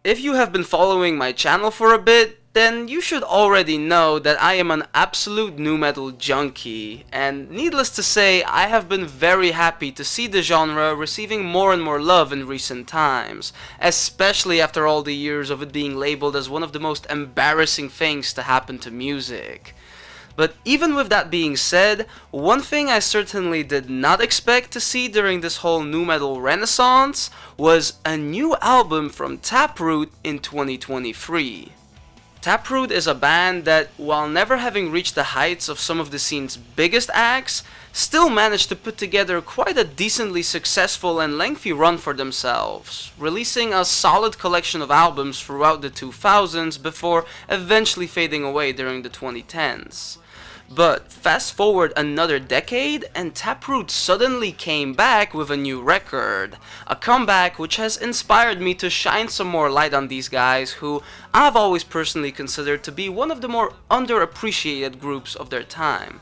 If you have been following my channel for a bit, then you should already know that I am an absolute nu metal junkie, and needless to say, I have been very happy to see the genre receiving more and more love in recent times, especially after all the years of it being labeled as one of the most embarrassing things to happen to music. But even with that being said, one thing I certainly did not expect to see during this whole nu metal renaissance was a new album from Taproot in 2023. Taproot is a band that, while never having reached the heights of some of the scene's biggest acts, still managed to put together quite a decently successful and lengthy run for themselves, releasing a solid collection of albums throughout the 2000s before eventually fading away during the 2010s. But fast forward another decade and Taproot suddenly came back with a new record, a comeback which has inspired me to shine some more light on these guys who I've always personally considered to be one of the more underappreciated groups of their time.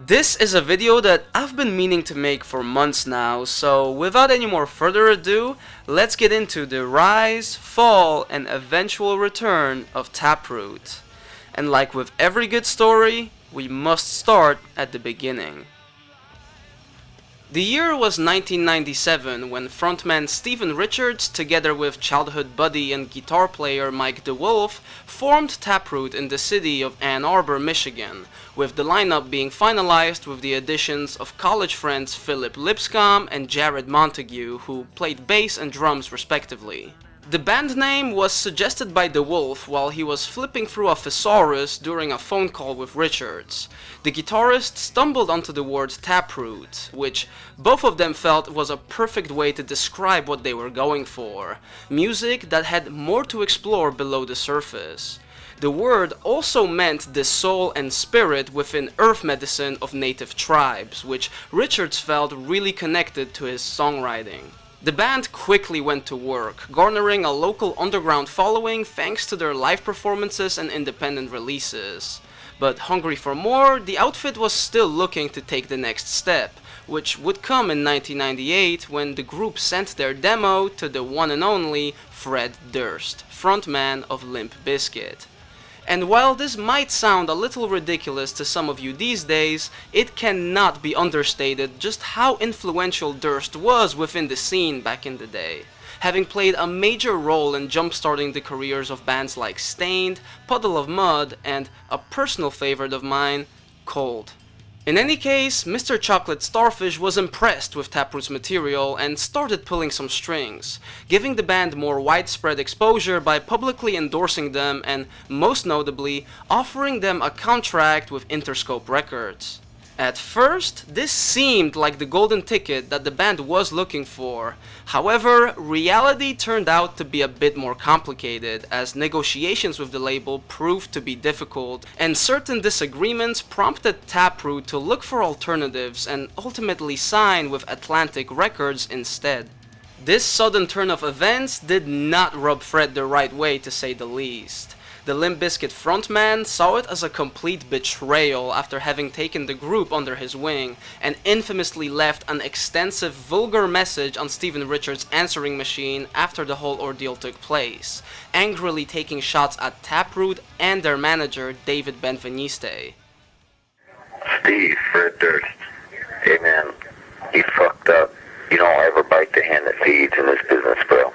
This is a video that I've been meaning to make for months now, so without any more further ado, let's get into the rise, fall, and eventual return of Taproot. And like with every good story, we must start at the beginning. The year was 1997 when frontman Stephen Richards, together with childhood buddy and guitar player Mike DeWolf, formed Taproot in the city of Ann Arbor, Michigan, with the lineup being finalized with the additions of college friends Philip Lipscomb and Jared Montague, who played bass and drums respectively. The band name was suggested by DeWolf while he was flipping through a thesaurus during a phone call with Richards. The guitarist stumbled onto the word Taproot, which both of them felt was a perfect way to describe what they were going for, music that had more to explore below the surface. The word also meant the soul and spirit within earth medicine of native tribes, which Richards felt really connected to his songwriting. The band quickly went to work, garnering a local underground following thanks to their live performances and independent releases. But hungry for more, the outfit was still looking to take the next step, which would come in 1998 when the group sent their demo to the one and only Fred Durst, frontman of Limp Bizkit. And while this might sound a little ridiculous to some of you these days, it cannot be understated just how influential Durst was within the scene back in the day, having played a major role in jump-starting the careers of bands like Stained, Puddle of Mud, and a personal favorite of mine, Cold. In any case, Mr. Chocolate Starfish was impressed with Taproot's material and started pulling some strings, giving the band more widespread exposure by publicly endorsing them and, most notably, offering them a contract with Interscope Records. At first, this seemed like the golden ticket that the band was looking for. However, reality turned out to be a bit more complicated, as negotiations with the label proved to be difficult, and certain disagreements prompted Taproot to look for alternatives and ultimately sign with Atlantic Records instead. This sudden turn of events did not rub Fred the right way, to say the least. The Limp Bizkit frontman saw it as a complete betrayal after having taken the group under his wing, and infamously left an extensive vulgar message on Stephen Richards' answering machine after the whole ordeal took place, angrily taking shots at Taproot and their manager David Benveniste. Steve, Fred Durst. Hey man, you fucked up. You don't ever bite the hand that feeds in this business, bro.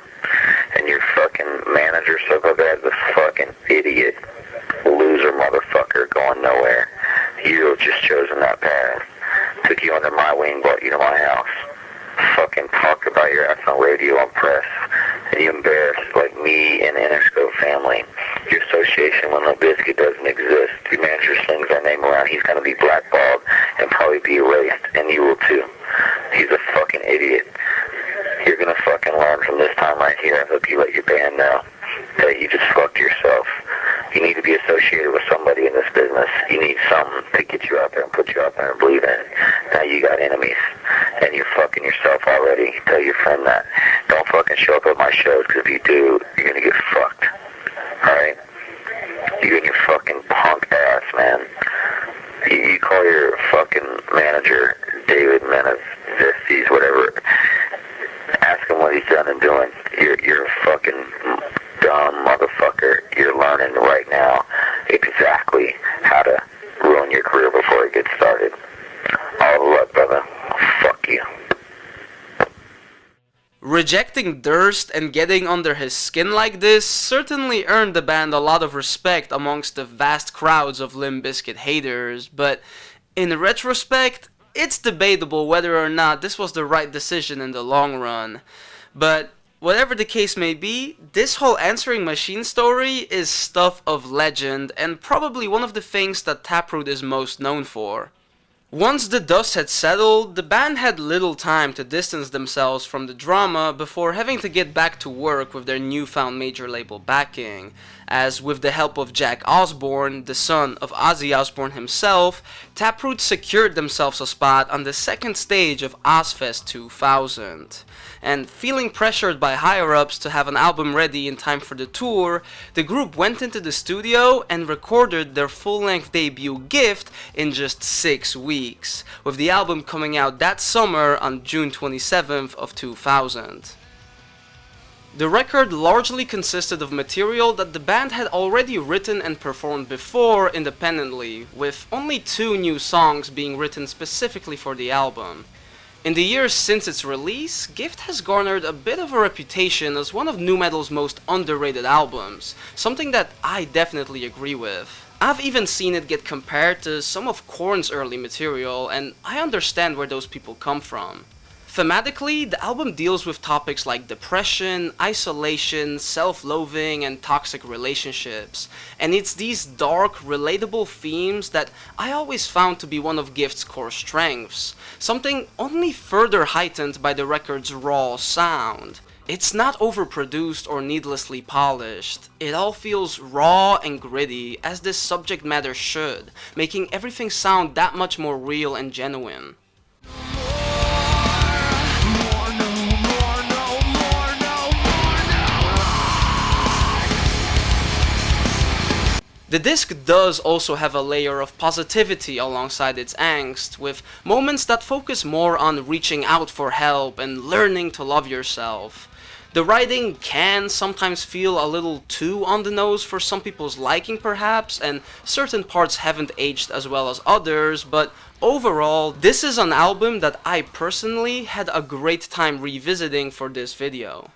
And your fucking manager, Suckerberg's a fucking idiot, loser motherfucker going nowhere. You just chosen that path. Took you under my wing, brought you to my house. Fucking talked about your ass on radio and press. And you embarrassed like me and the Interscope family. Your association with Limp Bizkit doesn't exist. Your manager slings our name around. He's gonna be blackballed and probably be erased. And you will too. He's a fucking idiot. You're gonna fucking learn from this time right here. I hope you let your band know that you just fucked yourself. You need to be associated with somebody in this business. You need something to get you out there and put you out there and believe in it. Now you got enemies, and you're fucking yourself already. Tell your friend that. Don't fucking show up at my shows, because if you do, you're gonna get fucked. Alright? You and your fucking punk ass, man. You call your fucking manager, David Menezes, whatever. Ask him what he's done and doing. You're a fucking dumb motherfucker. You're learning right now exactly how to ruin your career before it gets started. All the luck, brother. Fuck you. Rejecting Durst and getting under his skin like this certainly earned the band a lot of respect amongst the vast crowds of Limp Bizkit haters, but in retrospect, it's debatable whether or not this was the right decision in the long run. But whatever the case may be, this whole answering machine story is stuff of legend and probably one of the things that Taproot is most known for. Once the dust had settled, the band had little time to distance themselves from the drama before having to get back to work with their newfound major label backing, as with the help of Jack Osbourne, the son of Ozzy Osbourne himself, Taproot secured themselves a spot on the second stage of Ozfest 2000. And feeling pressured by higher-ups to have an album ready in time for the tour, the group went into the studio and recorded their full-length debut Gift in just 6 weeks, with the album coming out that summer on June 27th of 2000. The record largely consisted of material that the band had already written and performed before independently, with only 2 new songs being written specifically for the album. In the years since its release, Gift has garnered a bit of a reputation as one of nu metal's most underrated albums, something that I definitely agree with. I've even seen it get compared to some of Korn's early material, and I understand where those people come from. Thematically, the album deals with topics like depression, isolation, self-loathing, and toxic relationships. And it's these dark, relatable themes that I always found to be one of Gift's core strengths, something only further heightened by the record's raw sound. It's not overproduced or needlessly polished. It all feels raw and gritty, as this subject matter should, making everything sound that much more real and genuine. The disc does also have a layer of positivity alongside its angst, with moments that focus more on reaching out for help and learning to love yourself. The writing can sometimes feel a little too on the nose for some people's liking perhaps, and certain parts haven't aged as well as others, but overall, this is an album that I personally had a great time revisiting for this video.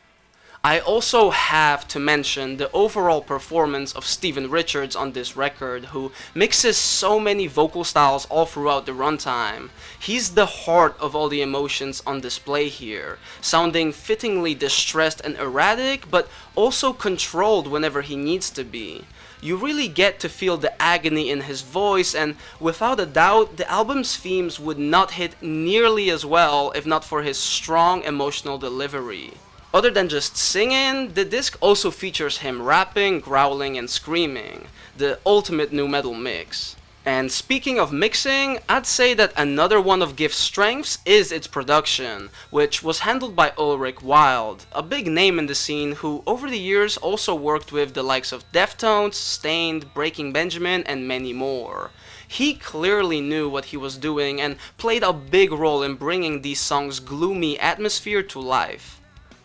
I also have to mention the overall performance of Stephen Richards on this record, who mixes so many vocal styles all throughout the runtime. He's the heart of all the emotions on display here, sounding fittingly distressed and erratic, but also controlled whenever he needs to be. You really get to feel the agony in his voice, and without a doubt, the album's themes would not hit nearly as well if not for his strong emotional delivery. Other than just singing, the disc also features him rapping, growling, and screaming, the ultimate nu metal mix. And speaking of mixing, I'd say that another one of Gift's strengths is its production, which was handled by Ulrich Wilde, a big name in the scene who over the years also worked with the likes of Deftones, Stained, Breaking Benjamin, and many more. He clearly knew what he was doing and played a big role in bringing these songs' gloomy atmosphere to life.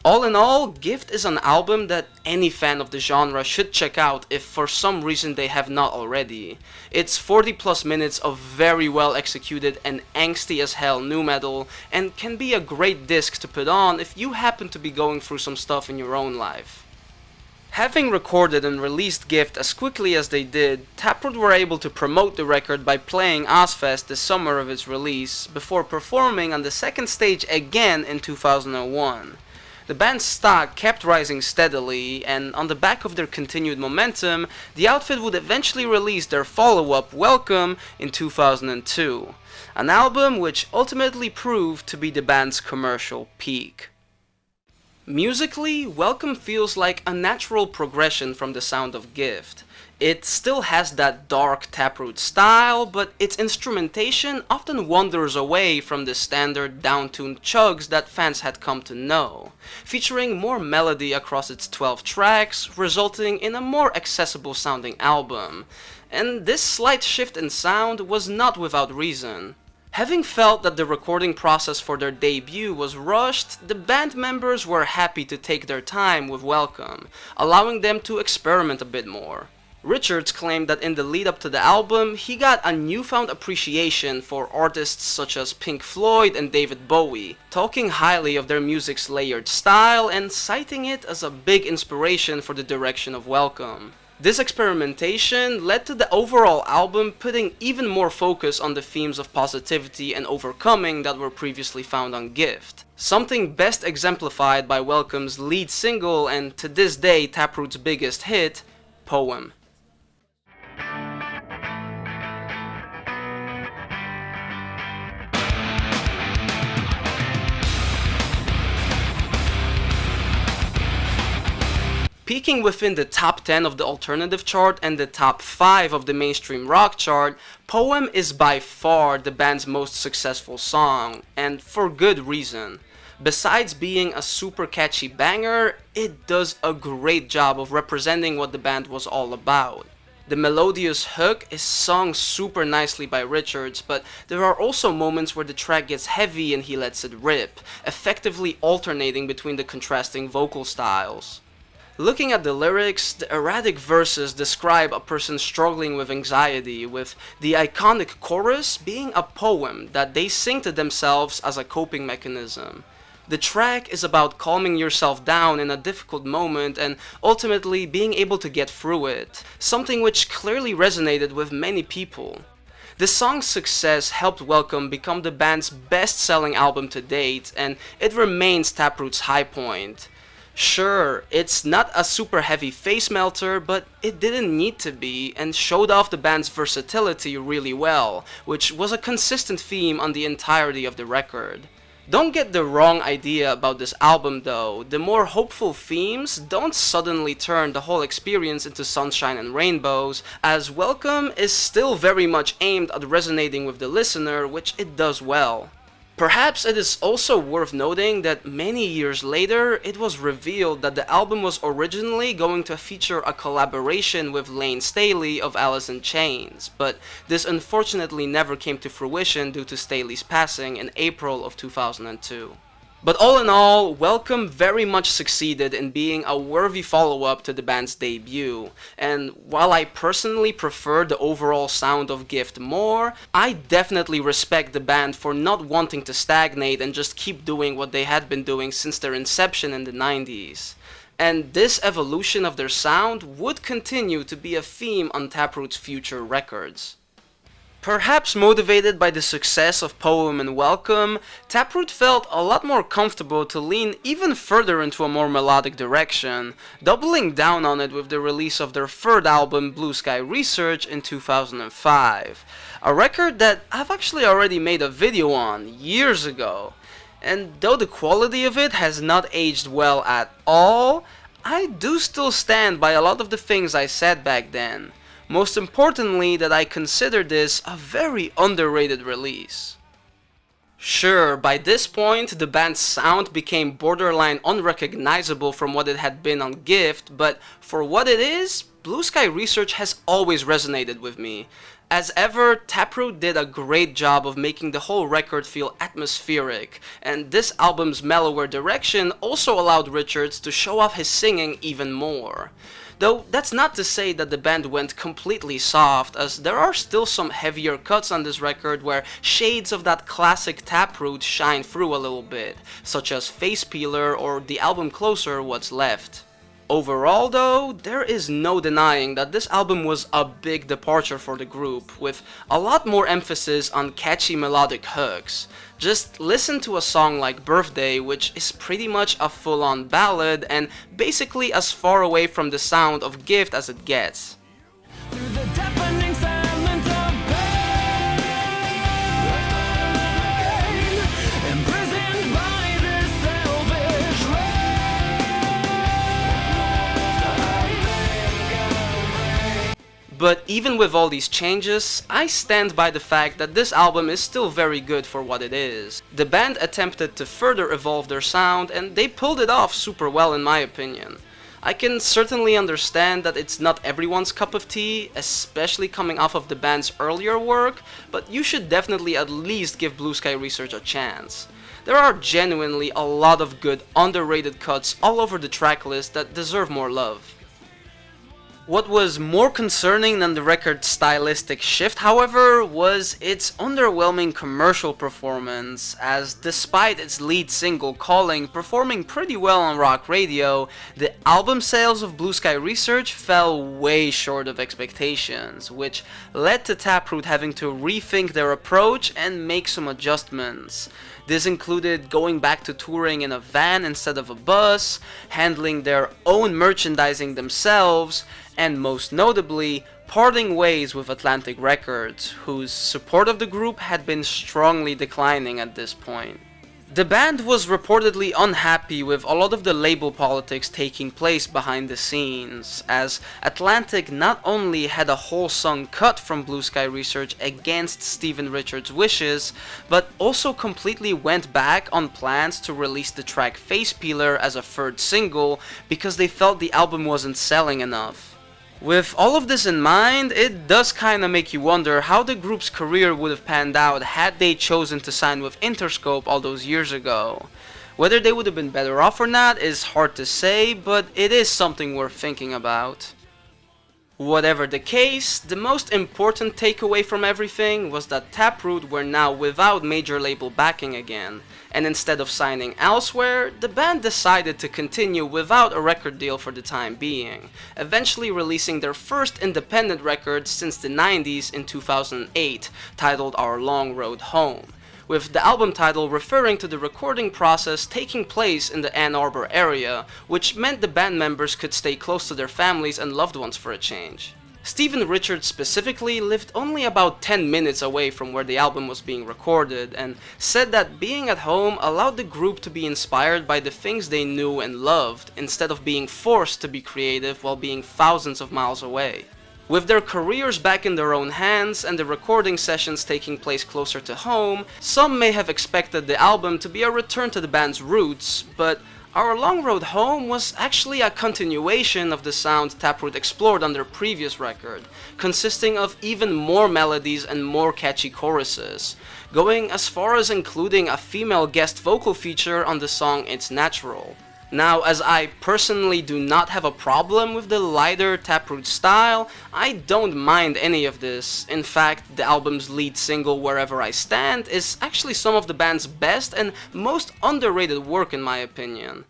All in all, Gift is an album that any fan of the genre should check out if for some reason they have not already. It's 40 plus minutes of very well executed and angsty as hell nu metal, and can be a great disc to put on if you happen to be going through some stuff in your own life. Having recorded and released Gift as quickly as they did, Taproot were able to promote the record by playing Ozfest the summer of its release, before performing on the second stage again in 2001. The band's stock kept rising steadily, and on the back of their continued momentum, the outfit would eventually release their follow-up, Welcome, in 2002, an album which ultimately proved to be the band's commercial peak. Musically, Welcome feels like a natural progression from the sound of Gift. It still has that dark Taproot style, but its instrumentation often wanders away from the standard down-tuned chugs that fans had come to know, featuring more melody across its 12 tracks, resulting in a more accessible sounding album. And this slight shift in sound was not without reason. Having felt that the recording process for their debut was rushed, the band members were happy to take their time with Welcome, allowing them to experiment a bit more. Richards claimed that in the lead up to the album, he got a newfound appreciation for artists such as Pink Floyd and David Bowie, talking highly of their music's layered style and citing it as a big inspiration for the direction of Welcome. This experimentation led to the overall album putting even more focus on the themes of positivity and overcoming that were previously found on Gift. Something best exemplified by Welcome's lead single and to this day Taproot's biggest hit, Poem. Peaking within the top 10 of the alternative chart and the top 5 of the mainstream rock chart, Poem is by far the band's most successful song, and for good reason. Besides being a super catchy banger, it does a great job of representing what the band was all about. The melodious hook is sung super nicely by Richards, but there are also moments where the track gets heavy and he lets it rip, effectively alternating between the contrasting vocal styles. Looking at the lyrics, the erratic verses describe a person struggling with anxiety, with the iconic chorus being a poem that they sing to themselves as a coping mechanism. The track is about calming yourself down in a difficult moment and ultimately being able to get through it, something which clearly resonated with many people. The song's success helped Welcome become the band's best-selling album to date, and it remains Taproot's high point. Sure, it's not a super heavy face melter, but it didn't need to be and showed off the band's versatility really well, which was a consistent theme on the entirety of the record. Don't get the wrong idea about this album though, the more hopeful themes don't suddenly turn the whole experience into sunshine and rainbows, as Welcome is still very much aimed at resonating with the listener, which it does well. Perhaps it is also worth noting that many years later, it was revealed that the album was originally going to feature a collaboration with Lane Staley of Alice in Chains, but this unfortunately never came to fruition due to Staley's passing in April of 2002. But all in all, Welcome very much succeeded in being a worthy follow-up to the band's debut, and while I personally prefer the overall sound of Gift more, I definitely respect the band for not wanting to stagnate and just keep doing what they had been doing since their inception in the 90s. And this evolution of their sound would continue to be a theme on Taproot's future records. Perhaps motivated by the success of Poem and Welcome, Taproot felt a lot more comfortable to lean even further into a more melodic direction, doubling down on it with the release of their third album, Blue Sky Research, in 2005. A record that I've actually already made a video on years ago. And though the quality of it has not aged well at all, I do still stand by a lot of the things I said back then. Most importantly, that I consider this a very underrated release. Sure, by this point, the band's sound became borderline unrecognizable from what it had been on Gift, but for what it is, Blue Sky Research has always resonated with me. As ever, Taproot did a great job of making the whole record feel atmospheric, and this album's mellower direction also allowed Richards to show off his singing even more. Though that's not to say that the band went completely soft, as there are still some heavier cuts on this record where shades of that classic Taproot shine through a little bit, such as Face Peeler or the album Closer, What's Left. Overall though, there is no denying that this album was a big departure for the group, with a lot more emphasis on catchy melodic hooks. Just listen to a song like Birthday, which is pretty much a full-on ballad and basically as far away from the sound of Gift as it gets. But even with all these changes, I stand by the fact that this album is still very good for what it is. The band attempted to further evolve their sound and they pulled it off super well in my opinion. I can certainly understand that it's not everyone's cup of tea, especially coming off of the band's earlier work, but you should definitely at least give Blue Sky Research a chance. There are genuinely a lot of good underrated cuts all over the tracklist that deserve more love. What was more concerning than the record's stylistic shift, however, was its underwhelming commercial performance, as despite its lead single Calling performing pretty well on rock radio, the album sales of Blue Sky Research fell way short of expectations, which led to Taproot having to rethink their approach and make some adjustments. This included going back to touring in a van instead of a bus, handling their own merchandising themselves, and most notably, parting ways with Atlantic Records, whose support of the group had been strongly declining at this point. The band was reportedly unhappy with a lot of the label politics taking place behind the scenes, as Atlantic not only had a whole song cut from Blue Sky Research against Steven Richards' wishes, but also completely went back on plans to release the track Face Peeler as a third single because they felt the album wasn't selling enough. With all of this in mind, it does kinda make you wonder how the group's career would have panned out had they chosen to sign with Interscope all those years ago. Whether they would have been better off or not is hard to say, but it is something worth thinking about. Whatever the case, the most important takeaway from everything was that Taproot were now without major label backing again, and instead of signing elsewhere, the band decided to continue without a record deal for the time being, eventually releasing their first independent record since the 90s in 2008, titled Our Long Road Home, with the album title referring to the recording process taking place in the Ann Arbor area, which meant the band members could stay close to their families and loved ones for a change. Steven Richards specifically lived only about 10 minutes away from where the album was being recorded, and said that being at home allowed the group to be inspired by the things they knew and loved, instead of being forced to be creative while being thousands of miles away. With their careers back in their own hands and the recording sessions taking place closer to home, some may have expected the album to be a return to the band's roots, but Our Long Road Home was actually a continuation of the sound Taproot explored on their previous record, consisting of even more melodies and more catchy choruses, going as far as including a female guest vocal feature on the song It's Natural. Now, as I personally do not have a problem with the lighter Taproot style, I don't mind any of this. In fact, the album's lead single Wherever I Stand is actually some of the band's best and most underrated work in my opinion.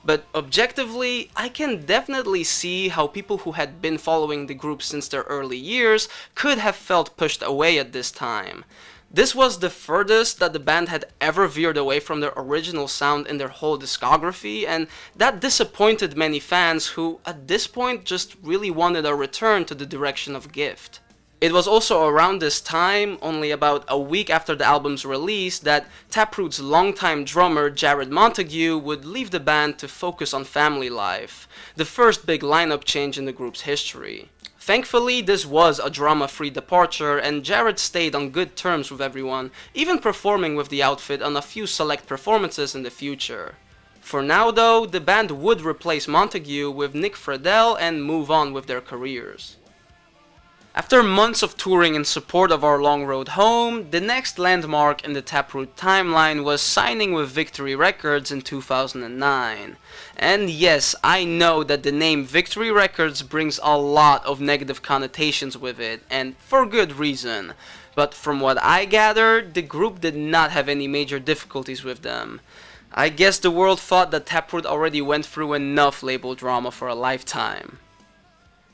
But objectively, I can definitely see how people who had been following the group since their early years could have felt pushed away at this time. This was the furthest that the band had ever veered away from their original sound in their whole discography, and that disappointed many fans who, at this point, just really wanted a return to the direction of Gift. It was also around this time, only about a week after the album's release, that Taproot's longtime drummer Jared Montague would leave the band to focus on family life, the first big lineup change in the group's history. Thankfully, this was a drama-free departure, and Jared stayed on good terms with everyone, even performing with the outfit on a few select performances in the future. For now though, the band would replace Montague with Nick Friedel and move on with their careers. After months of touring in support of Our Long Road Home, the next landmark in the Taproot timeline was signing with Victory Records in 2009. And yes, I know that the name Victory Records brings a lot of negative connotations with it, and for good reason. But from what I gathered, the group did not have any major difficulties with them. I guess the world thought that Taproot already went through enough label drama for a lifetime.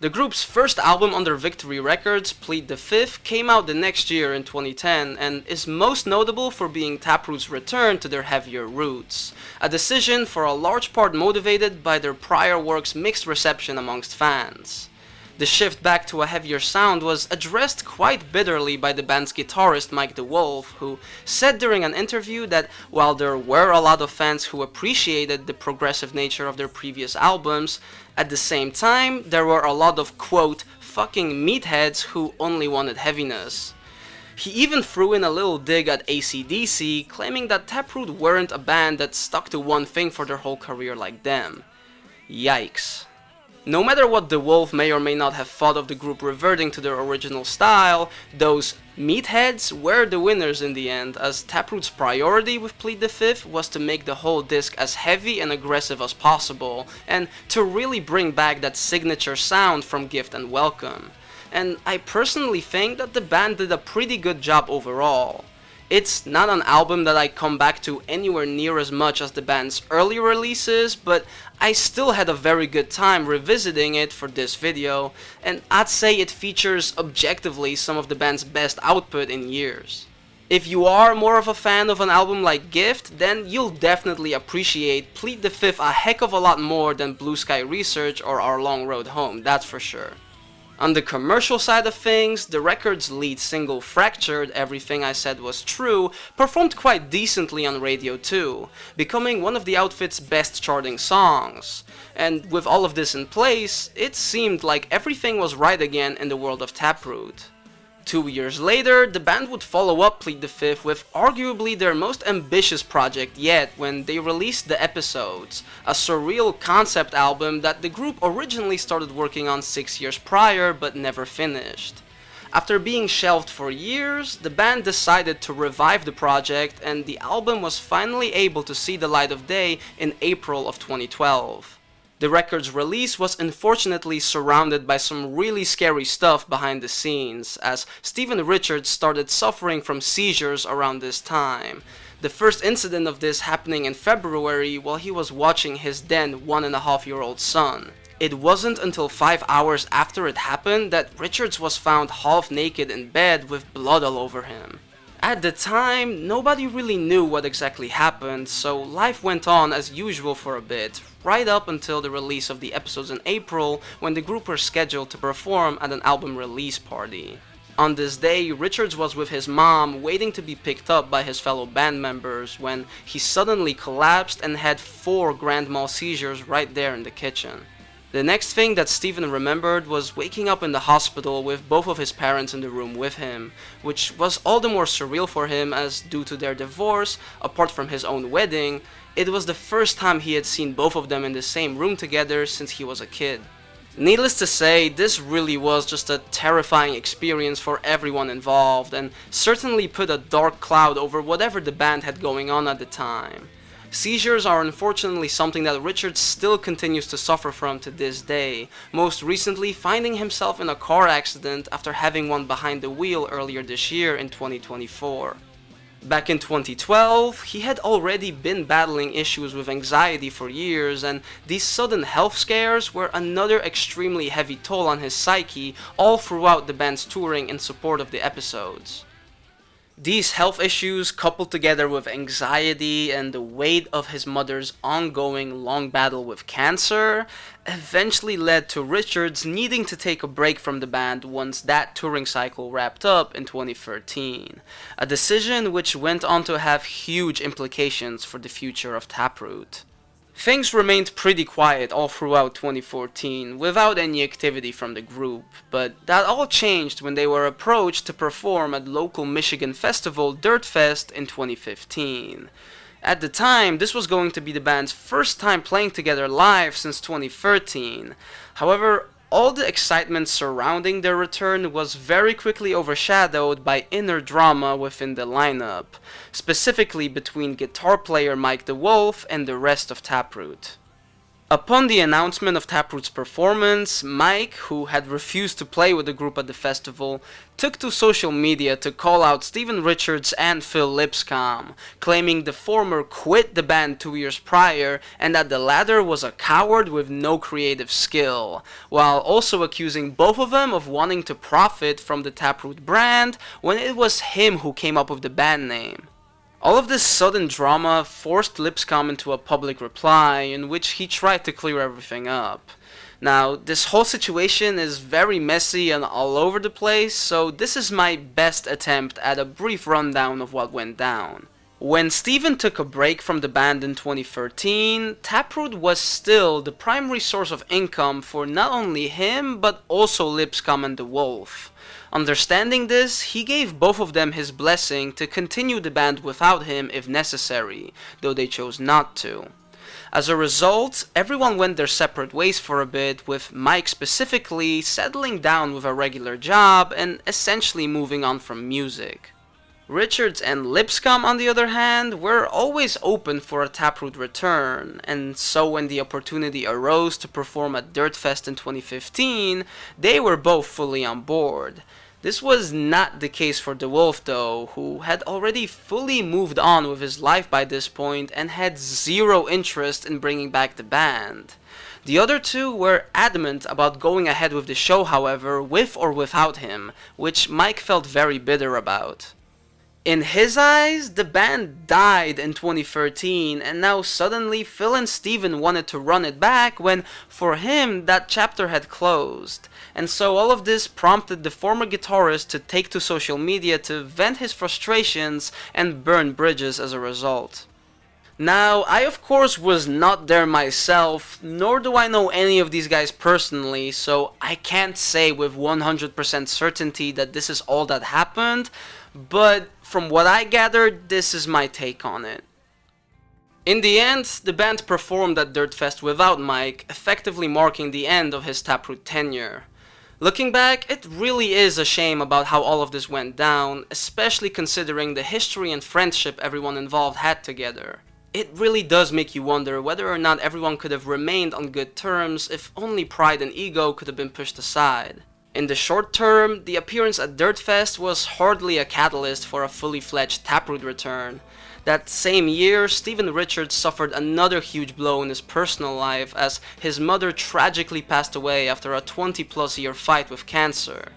The group's first album under Victory Records, Plead The Fifth, came out the next year in 2010 and is most notable for being Taproot's return to their heavier roots, a decision for a large part motivated by their prior work's mixed reception amongst fans. The shift back to a heavier sound was addressed quite bitterly by the band's guitarist Mike DeWolf, who said during an interview that while there were a lot of fans who appreciated the progressive nature of their previous albums, at the same time there were a lot of quote, fucking meatheads who only wanted heaviness. He even threw in a little dig at AC/DC, claiming that Taproot weren't a band that stuck to one thing for their whole career like them. Yikes. No matter what DeWolf may or may not have thought of the group reverting to their original style, those meatheads were the winners in the end, as Taproot's priority with Plead the Fifth was to make the whole disc as heavy and aggressive as possible, and to really bring back that signature sound from Gift and Welcome. And I personally think that the band did a pretty good job overall. It's not an album that I come back to anywhere near as much as the band's early releases, but I still had a very good time revisiting it for this video, and I'd say it features objectively some of the band's best output in years. If you are more of a fan of an album like Gift, then you'll definitely appreciate Plead the Fifth a heck of a lot more than Blue Sky Research or Our Long Road Home, that's for sure. On the commercial side of things, the record's lead single Fractured, Everything I Said Was True, performed quite decently on radio too, becoming one of the outfit's best charting songs. And with all of this in place, it seemed like everything was right again in the world of Taproot. 2 years later, the band would follow up Plead the Fifth with arguably their most ambitious project yet when they released The Episodes, a surreal concept album that the group originally started working on 6 years prior but never finished. After being shelved for years, the band decided to revive the project, and the album was finally able to see the light of day in April of 2012. The record's release was unfortunately surrounded by some really scary stuff behind the scenes, as Steven Richards started suffering from seizures around this time. The first incident of this happening in February while he was watching his then 1.5-year-old son. It wasn't until 5 hours after it happened that Richards was found half naked in bed with blood all over him. At the time, nobody really knew what exactly happened, so life went on as usual for a bit, right up until the release of The Episodes in April, when the group were scheduled to perform at an album release party. On this day, Richards was with his mom waiting to be picked up by his fellow band members when he suddenly collapsed and had 4 grand mal seizures right there in the kitchen. The next thing that Steven remembered was waking up in the hospital with both of his parents in the room with him, which was all the more surreal for him as, due to their divorce, apart from his own wedding, it was the first time he had seen both of them in the same room together since he was a kid. Needless to say, this really was just a terrifying experience for everyone involved, and certainly put a dark cloud over whatever the band had going on at the time. Seizures are unfortunately something that Richards still continues to suffer from to this day, most recently finding himself in a car accident after having one behind the wheel earlier this year in 2024. Back in 2012, he had already been battling issues with anxiety for years, and these sudden health scares were another extremely heavy toll on his psyche all throughout the band's touring in support of The Episodes. These health issues, coupled together with anxiety and the weight of his mother's ongoing long battle with cancer, eventually led to Richards needing to take a break from the band once that touring cycle wrapped up in 2013, a decision which went on to have huge implications for the future of Taproot. Things remained pretty quiet all throughout 2014, without any activity from the group, but that all changed when they were approached to perform at local Michigan festival Dirtfest in 2015. At the time, this was going to be the band's first time playing together live since 2013. However, all the excitement surrounding their return was very quickly overshadowed by inner drama within the lineup, specifically between guitar player Mike DeWolf and the rest of Taproot. Upon the announcement of Taproot's performance, Mike, who had refused to play with the group at the festival, took to social media to call out Steven Richards and Phil Lipscomb, claiming the former quit the band 2 years prior and that the latter was a coward with no creative skill, while also accusing both of them of wanting to profit from the Taproot brand when it was him who came up with the band name. All of this sudden drama forced Lipscomb into a public reply in which he tried to clear everything up. Now, this whole situation is very messy and all over the place, so this is my best attempt at a brief rundown of what went down. When Steven took a break from the band in 2013, Taproot was still the primary source of income for not only him, but also Lipscomb and The Wolf. Understanding this, he gave both of them his blessing to continue the band without him if necessary, though they chose not to. As a result, everyone went their separate ways for a bit, with Mike specifically settling down with a regular job and essentially moving on from music. Richards and Lipscomb, on the other hand, were always open for a Taproot return, and so when the opportunity arose to perform at Dirtfest in 2015, they were both fully on board. This was not the case for The Wolf though, who had already fully moved on with his life by this point and had zero interest in bringing back the band. The other two were adamant about going ahead with the show, however, with or without him, which Mike felt very bitter about. In his eyes, the band died in 2013, and now suddenly Phil and Steven wanted to run it back when, for him, that chapter had closed. And so all of this prompted the former guitarist to take to social media to vent his frustrations and burn bridges as a result. Now, I of course was not there myself, nor do I know any of these guys personally, so I can't say with 100% certainty that this is all that happened, but from what I gathered, this is my take on it. In the end, the band performed at Dirtfest without Mike, effectively marking the end of his Taproot tenure. Looking back, it really is a shame about how all of this went down, especially considering the history and friendship everyone involved had together. It really does make you wonder whether or not everyone could have remained on good terms if only pride and ego could have been pushed aside. In the short term, the appearance at Dirtfest was hardly a catalyst for a fully fledged Taproot return. That same year, Steven Richards suffered another huge blow in his personal life as his mother tragically passed away after a 20+ year fight with cancer.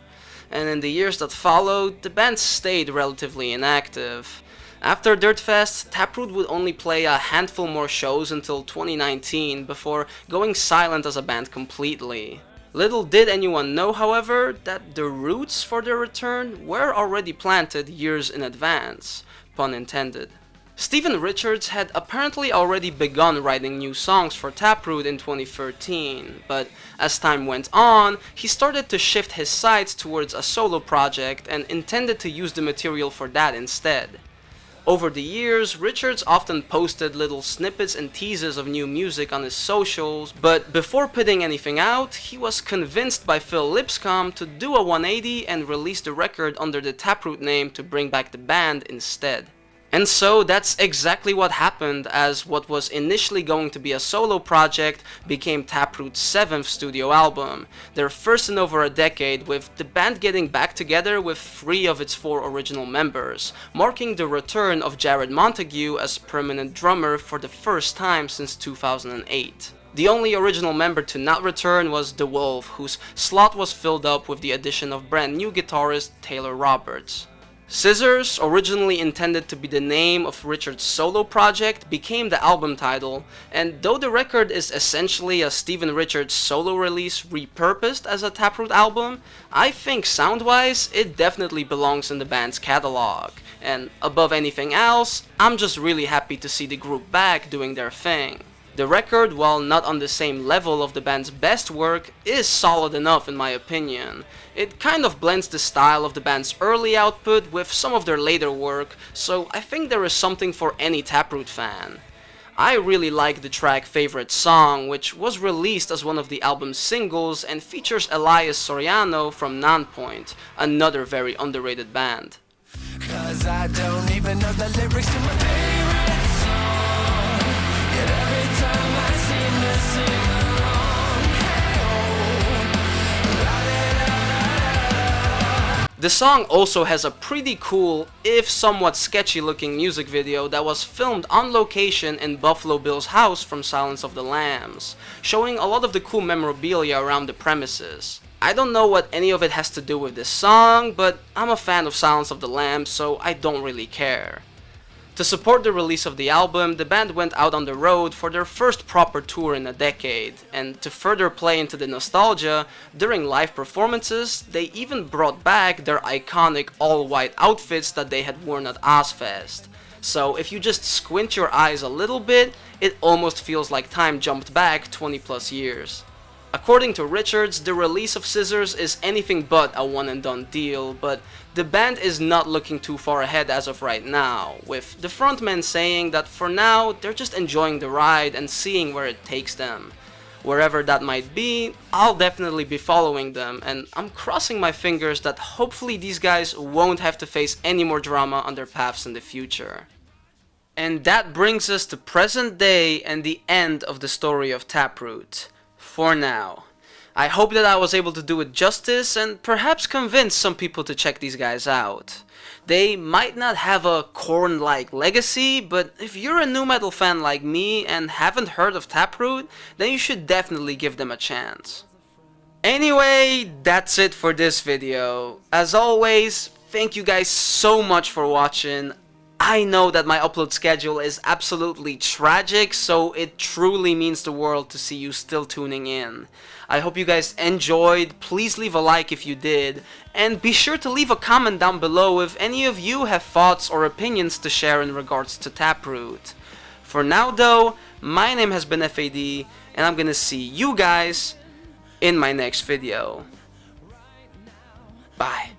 And in the years that followed, the band stayed relatively inactive. After Dirtfest, Taproot would only play a handful more shows until 2019 before going silent as a band completely. Little did anyone know, however, that the roots for their return were already planted years in advance, pun intended. Steven Richards had apparently already begun writing new songs for Taproot in 2013, but as time went on, he started to shift his sights towards a solo project and intended to use the material for that instead. Over the years, Richards often posted little snippets and teases of new music on his socials, but before putting anything out, he was convinced by Phil Lipscomb to do a 180 and release the record under the Taproot name to bring back the band instead. And so that's exactly what happened, as what was initially going to be a solo project became Taproot's 7th studio album, their first in over a decade, with the band getting back together with 3 of its 4 original members, marking the return of Jared Montague as permanent drummer for the first time since 2008. The only original member to not return was The Wolf, whose slot was filled up with the addition of brand new guitarist Taylor Roberts. Scissors, originally intended to be the name of Richards' solo project, became the album title, and though the record is essentially a Steven Richards solo release repurposed as a Taproot album, I think sound-wise it definitely belongs in the band's catalog, and above anything else, I'm just really happy to see the group back doing their thing. The record, while not on the same level of the band's best work, is solid enough in my opinion. It kind of blends the style of the band's early output with some of their later work, so I think there is something for any Taproot fan. I really like the track Favorite Song, which was released as one of the album's singles and features Elias Soriano from Nonpoint, another very underrated band. 'Cause I don't even know the lyrics to my favorite song, yet every time I seem to sing along, the song also has a pretty cool, if somewhat sketchy looking music video that was filmed on location in Buffalo Bill's house from Silence of the Lambs, showing a lot of the cool memorabilia around the premises. I don't know what any of it has to do with this song, but I'm a fan of Silence of the Lambs, so I don't really care. To support the release of the album, the band went out on the road for their first proper tour in a decade, and to further play into the nostalgia, during live performances, they even brought back their iconic all-white outfits that they had worn at Ozfest. So if you just squint your eyes a little bit, it almost feels like time jumped back 20 plus years. According to Richards, the release of Scissors is anything but a one and done deal, but the band is not looking too far ahead as of right now, with the frontman saying that for now they're just enjoying the ride and seeing where it takes them. Wherever that might be, I'll definitely be following them, and I'm crossing my fingers that hopefully these guys won't have to face any more drama on their paths in the future. And that brings us to present day and the end of the story of Taproot. For now. I hope that I was able to do it justice and perhaps convince some people to check these guys out. They might not have a Korn-like legacy, but if you're a nu metal fan like me and haven't heard of Taproot, then you should definitely give them a chance. Anyway, that's it for this video. As always, thank you guys so much for watching. I know that my upload schedule is absolutely tragic, so it truly means the world to see you still tuning in. I hope you guys enjoyed. Please leave a like if you did, and be sure to leave a comment down below if any of you have thoughts or opinions to share in regards to Taproot. For now though, my name has been F.A.D, and I'm gonna see you guys in my next video. Bye.